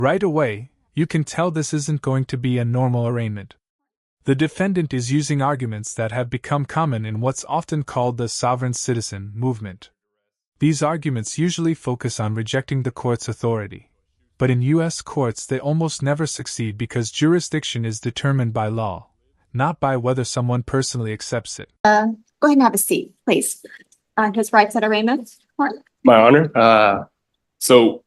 Right away, you can tell this isn't going to be a normal arraignment. The defendant is using arguments that have become common in what's often called the sovereign citizen movement. These arguments usually focus on rejecting the court's authority. But in U.S. courts, they almost never succeed because jurisdiction is determined by law, not by whether someone personally accepts it. Go ahead and have a seat, please. His rights at arraignment. My honor. So,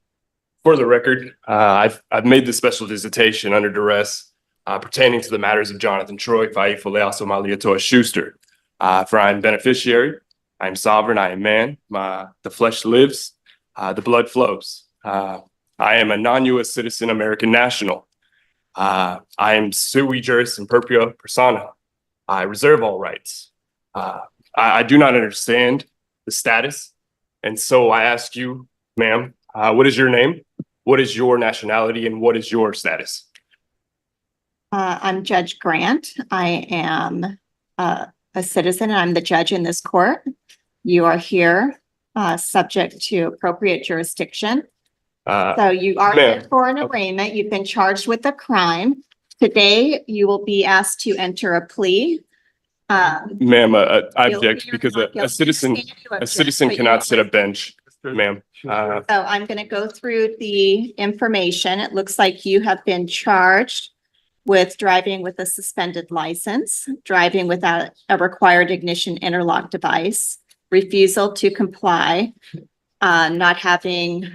for the record, I've made this special visitation under duress pertaining to the matters of Jonathan Troy, Faifu Leaso Maliatoa Schuster. For I am beneficiary, I am sovereign, I am man. The flesh lives, the blood flows. I am a non-U.S. citizen, American national. I am sui juris imperfecta persona. I reserve all rights. I do not understand the status, and so I ask you, ma'am, what is your name? What is your nationality, and what is your status? I'm Judge Grant. I am a citizen, and I'm the judge in this court. You are here subject to appropriate jurisdiction. So you are here for an arraignment. You've been charged with a crime. Today, you will be asked to enter a plea. Ma'am, I object because a citizen cannot sit a bench, ma'am. So I'm going to go through the information. It looks like you have been charged with driving with a suspended license, driving without a required ignition interlock device, refusal to comply, not having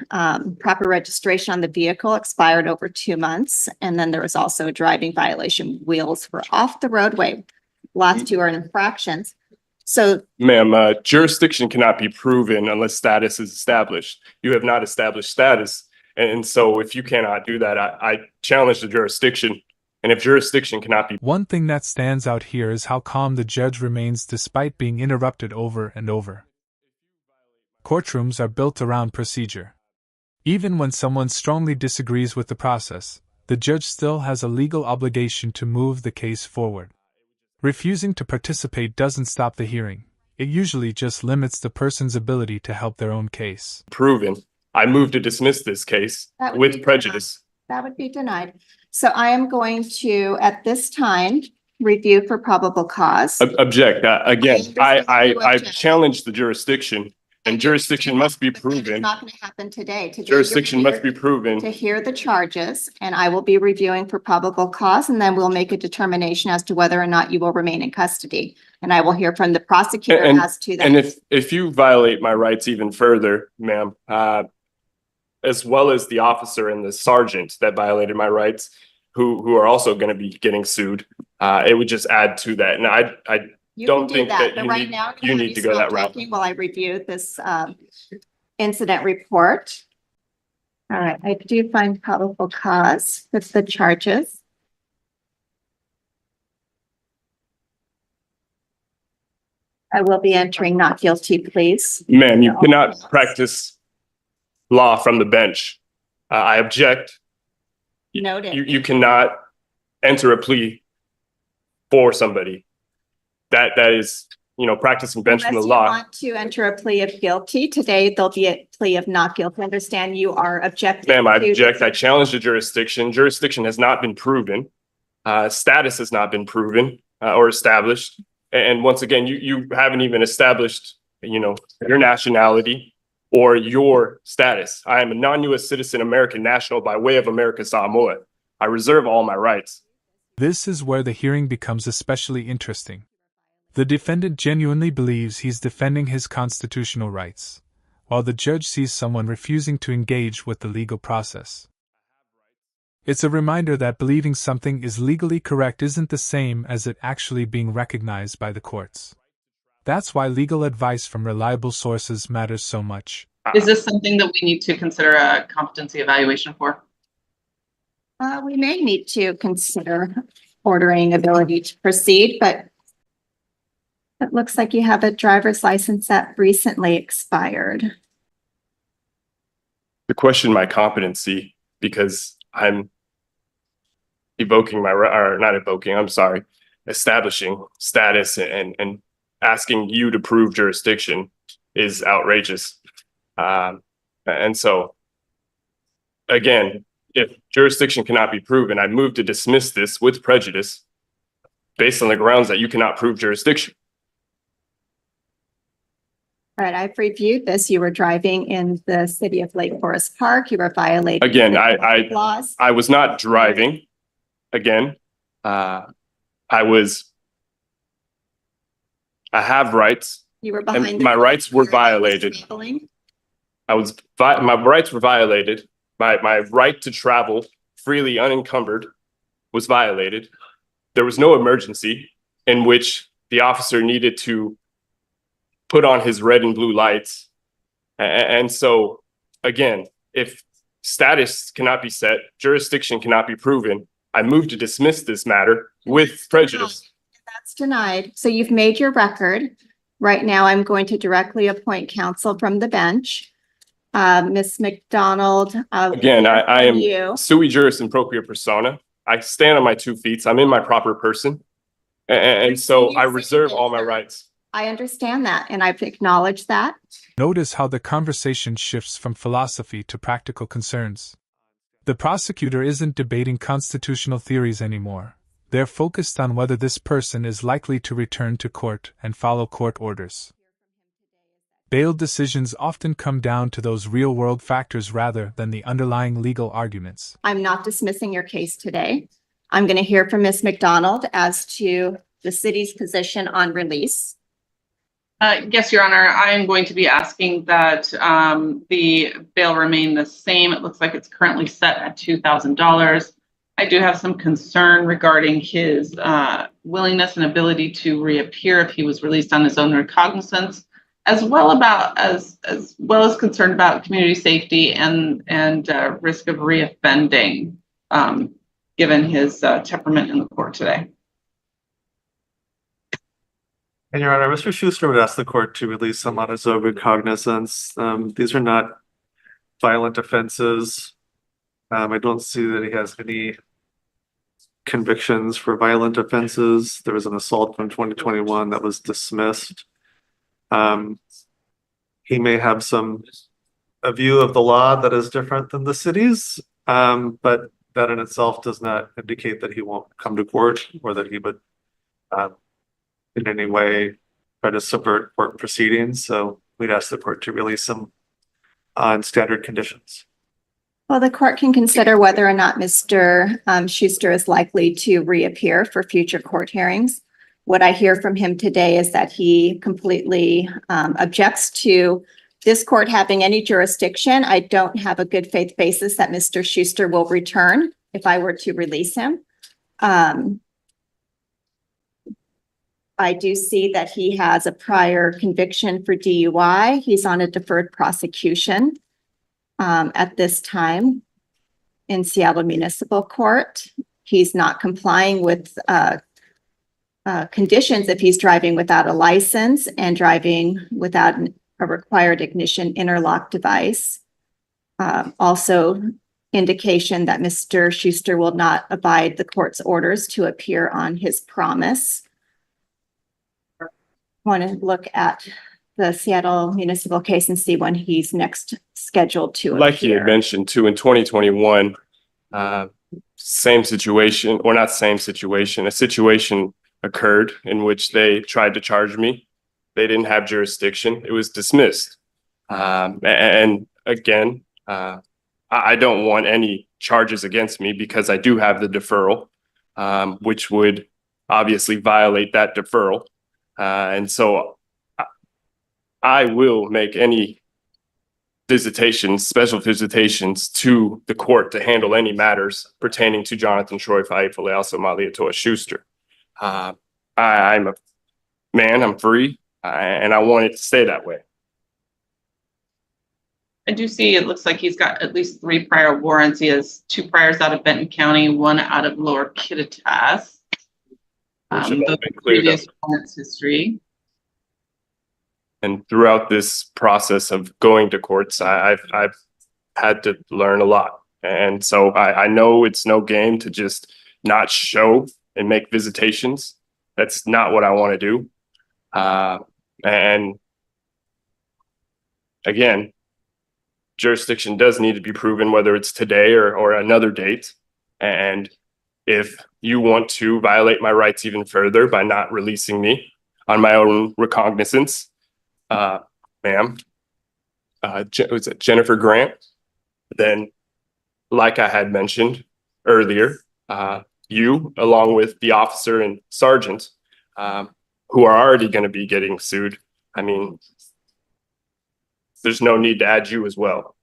proper registration on the vehicle, expired over 2 months. And then there was also a driving violation. Wheels were off the roadway. Last two are infractions. So, ma'am, jurisdiction cannot be proven unless status is established. You have not established status. And so if you cannot do that, I challenge the jurisdiction. And if jurisdiction cannot be... One thing that stands out here is how calm the judge remains despite being interrupted over and over. Courtrooms are built around procedure. Even when someone strongly disagrees with the process, the judge still has a legal obligation to move the case forward. Refusing to participate doesn't stop the hearing. It usually just limits the person's ability to help their own case. Proven. I move to dismiss this case with prejudice. That would be denied. So I am going to, at this time, review for probable cause. Object. Again, I challenge the jurisdiction, and jurisdiction must be proven. It's not going to happen today. Jurisdiction must be proven. To hear the charges, and I will be reviewing for probable cause, and then we'll make a determination as to whether or not you will remain in custody. And I will hear from the prosecutor as to that. And if you violate my rights even further, ma'am, as well as the officer and the sergeant that violated my rights, who are also going to be getting sued, it would just add to that. And I don't think that you need to go that route. While I review this incident report. All right, I do find probable cause with the charges. I will be entering not guilty, please. Ma'am, you cannot practice law from the bench. I object. Noted. You cannot enter a plea for somebody. That is, practicing bench from the law. Unless you want to enter a plea of guilty today, there'll be a plea of not guilty. Understand you are objecting. Ma'am, I object. I challenge the jurisdiction. Jurisdiction has not been proven. Status has not been proven or established. And once again, you haven't even established, your nationality or your status. I am a non-U.S. citizen, American national by way of America Samoa. I reserve all my rights. This is where the hearing becomes especially interesting. The defendant genuinely believes he's defending his constitutional rights, while the judge sees someone refusing to engage with the legal process. It's a reminder that believing something is legally correct isn't the same as it actually being recognized by the courts. That's why legal advice from reliable sources matters so much. Is this something that we need to consider a competency evaluation for? We may need to consider ordering ability to proceed, but it looks like you have a driver's license that recently expired. To question my competency because I'm establishing status and asking you to prove jurisdiction is outrageous. And so, again, if jurisdiction cannot be proven, I move to dismiss this with prejudice based on the grounds that you cannot prove jurisdiction. All right, I've reviewed this. You were driving in the city of Lake Forest Park. You were violating. Again, the traffic laws. I was not driving. Again, I have rights. You were behind. And my rights were violated. My rights were violated. My right to travel freely unencumbered was violated. There was no emergency in which the officer needed to put on his red and blue lights. And so, again, if status cannot be set, jurisdiction cannot be proven, I move to dismiss this matter with prejudice. That's denied. So you've made your record. Right now, I'm going to directly appoint counsel from the bench. Ms. McDonald. Again, I am sui juris in propria persona. I stand on my 2 feet. I'm in my proper person. And so I reserve all my rights. I understand that, and I've acknowledged that. Notice how the conversation shifts from philosophy to practical concerns. The prosecutor isn't debating constitutional theories anymore. They're focused on whether this person is likely to return to court and follow court orders. Bail decisions often come down to those real-world factors rather than the underlying legal arguments. I'm not dismissing your case today. I'm going to hear from Ms. McDonald as to the city's position on release. Yes, Your Honor, I am going to be asking that the bail remain the same. It looks like it's currently set at $2,000. I do have some concern regarding his willingness and ability to reappear if he was released on his own recognizance, as well as concerned about community safety and risk of reoffending, given his temperament in the court today. And Your Honor, Mr. Schuster would ask the court to release him on his own recognizance. These are not violent offenses. I don't see that he has any convictions for violent offenses. There was an assault from 2021 that was dismissed. He may have a view of the law that is different than the city's, but that in itself does not indicate that he won't come to court or that he would in any way try to subvert court proceedings. So we'd ask the court to release him on standard conditions. Well, the court can consider whether or not Mr. Schuster is likely to reappear for future court hearings. What I hear from him today is that he completely objects to this court having any jurisdiction. I don't have a good faith basis that Mr. Schuster will return if I were to release him. I do see that he has a prior conviction for DUI. He's on a deferred prosecution at this time in Seattle Municipal Court. He's not complying with conditions if he's driving without a license and driving without a required ignition interlock device. Also indication that Mr. Schuster will not abide the court's orders to appear on his promise. Want to look at the Seattle Municipal case and see when he's next scheduled to appear. Like you had mentioned too, in 2021, same situation, or not same situation, a situation occurred in which they tried to charge me. They didn't have jurisdiction. It was dismissed. And again, I don't want any charges against me because I do have the deferral, which would obviously violate that deferral. And so I will make any visitations, special visitations to the court to handle any matters pertaining to Jonathan Troy Faifaleao Malietoa Schuster. I'm a man, I'm free, and I want it to stay that way. I do see it looks like he's got at least 3 prior warrants. He has 2 priors out of Benton County, 1 out of Lower Kittitas. The previous warrants history. And throughout this process of going to courts, I've had to learn a lot. And so I know it's no game to just not show and make visitations. That's not what I want to do. And again, jurisdiction does need to be proven, whether it's today or another date. And if you want to violate my rights even further by not releasing me on my own recognizance, ma'am, was it Jennifer Grant? Then, like I had mentioned earlier, you, along with the officer and sergeant, who are already going to be getting sued, I mean, there's no need to add you as well,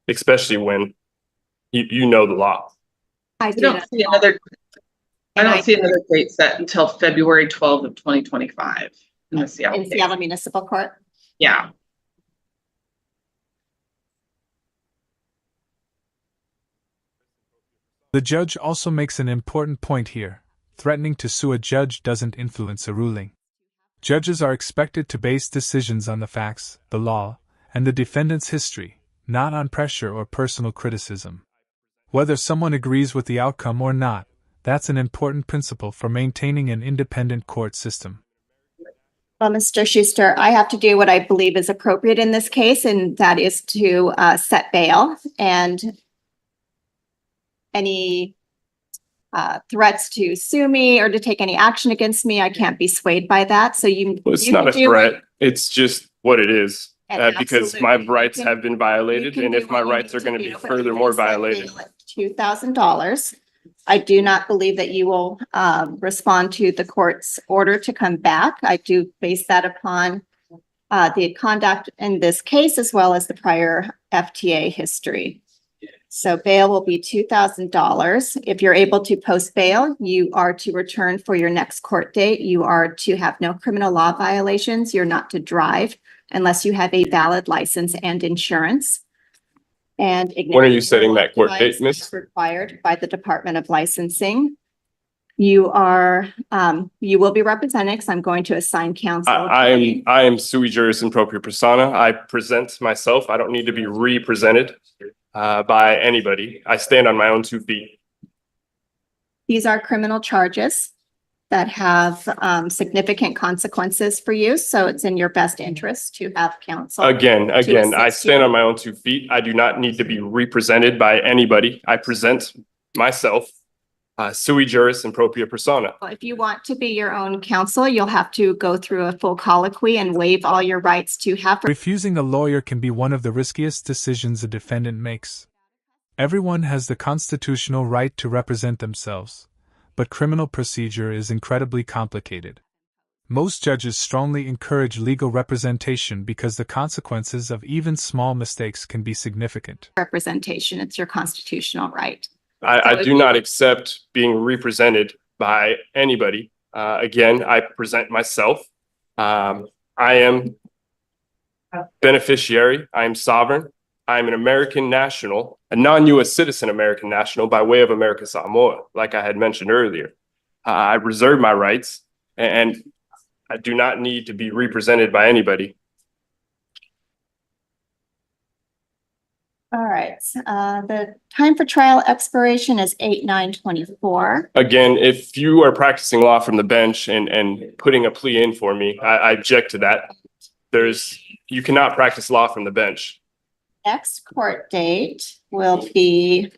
especially when you know the law. I I do don't not. see another, I And don't see another date set until February 12th of 2025 in the Seattle in case. Seattle Municipal Court. Yeah. The judge also makes an important point here. Threatening to sue a judge doesn't influence a ruling. Judges are expected to base decisions on the facts, the law, and the defendant's history, not on pressure or personal criticism. Whether someone agrees with the outcome or not, that's an important principle for maintaining an independent court system. Well, Mr. Schuster, I have to do what I believe is appropriate in this case, and that is to set bail. And any threats to sue me or to take any action against me, I can't be swayed by that. So Well, it's you not can a do threat. It's just what it is. And Because my absolutely, rights you can- have been you violated, can and do if my what you rights need are going to do, be but I'm furthermore gonna set violated. bail at $2,000. I do not believe that you will respond to the court's order to come back. I do base that upon the conduct in this case as well as the prior FTA history. So bail will be $2,000. If you're able to post bail, you are to return for your next court date. You are to have no criminal law violations. You're not to drive unless you have a valid license and insurance. And When are you setting that court date, device miss? is required by the Department of Licensing. You are, you will be represented because I'm going to assign counsel. I am sui juris in propria persona. I present myself. I don't need to be represented by anybody. I stand on my own 2 feet. These are criminal charges that have significant consequences for you. So it's in your best interest to have counsel. Again, I assist stand you. on my own 2 feet. I do not need to be represented by anybody. I present myself, sui juris in propria persona. If you want to be your own counsel, you'll have to go through a full colloquy and waive all your rights to have. Refusing a lawyer can be one of the riskiest decisions a defendant makes. Everyone has the constitutional right to represent themselves, but criminal procedure is incredibly complicated. Most judges strongly encourage legal representation because the consequences of even small mistakes can be significant. Representation, it's your constitutional right. I do not accept being represented by anybody. Again, I present myself. I am beneficiary. I am sovereign. I am an American national, a non-US citizen American national by way of America Samoa, like I had mentioned earlier. I reserve my rights and I do not need to be represented by anybody. All right, the time for trial expiration is 8/9/24. Again, if you are practicing law from the bench and putting a plea in for me, I object to that. You cannot practice law from the bench. Next court date will be,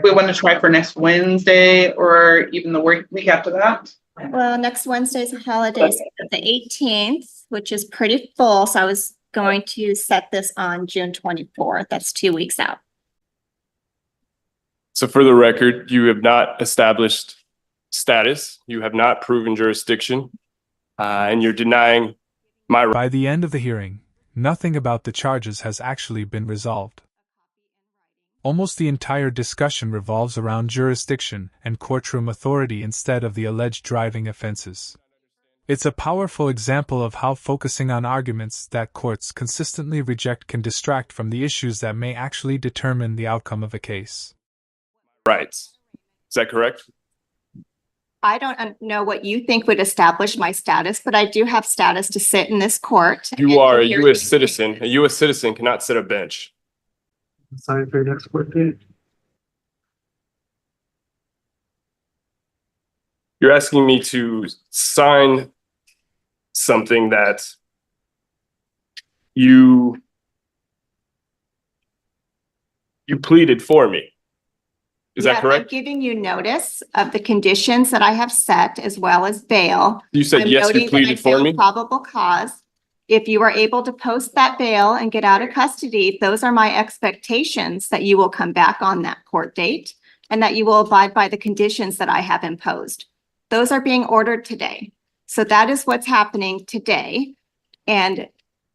We want to try for next Wednesday or even the week after that. well, next Wednesday's a holiday, so the 18th, which is pretty full. So I was going to set this on June 24th. That's 2 weeks out. So for the record, you have not established status. You have not proven jurisdiction, and you're denying my right. By the end of the hearing, nothing about the charges has actually been resolved. Almost the entire discussion revolves around jurisdiction and courtroom authority instead of the alleged driving offenses. It's a powerful example of how focusing on arguments that courts consistently reject can distract from the issues that may actually determine the outcome of a case. Rights. Is that correct? I don't know what you think would establish my status, but I do have status to sit in this court. You are a and hear U.S. these citizen. A U.S. citizen cannot sit a bench. Sign for your next court date. You're asking me to sign something that you You pleaded for me. Is Yes, that correct? I'm giving you notice of the conditions that I have set as well as bail. You said, I'm yes, noting you that I pleaded for found me. Probable cause. If you are able to post that bail and get out of custody, those are my expectations that you will come back on that court date and that you will abide by the conditions that I have imposed. Those are being ordered today. So that is what's happening today. And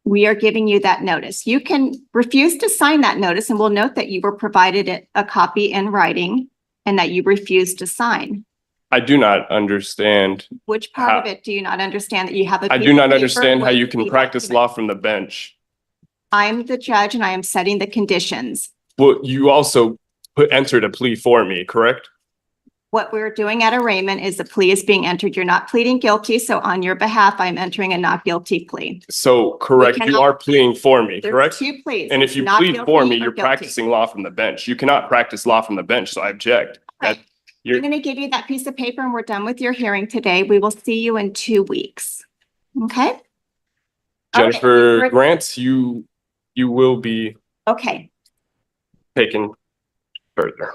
we are giving you that notice. You can refuse to sign that notice and we'll note that you were provided a copy in writing and that you refused to sign. I do not understand. Which part of How- it do you not understand that you have a I piece do of not paper understand how with you can the practice document? law from the bench. I'm the judge and I am setting the conditions. Well, you also entered a plea for me, correct? What we're doing at arraignment is the plea is being entered. You're not pleading guilty. So on your behalf, I'm entering a not guilty plea. So correct, you cannot- are pleading for me, There's correct? two pleas. And if you not plead guilty for me, or you're guilty. practicing law from the bench. You cannot practice law from the bench, so I object. Right. That you're, I'm going to give you that piece of paper and we're done with your hearing today. We will see you in 2 weeks. Okay? Jennifer Okay. Grant, you will be Okay. taken further.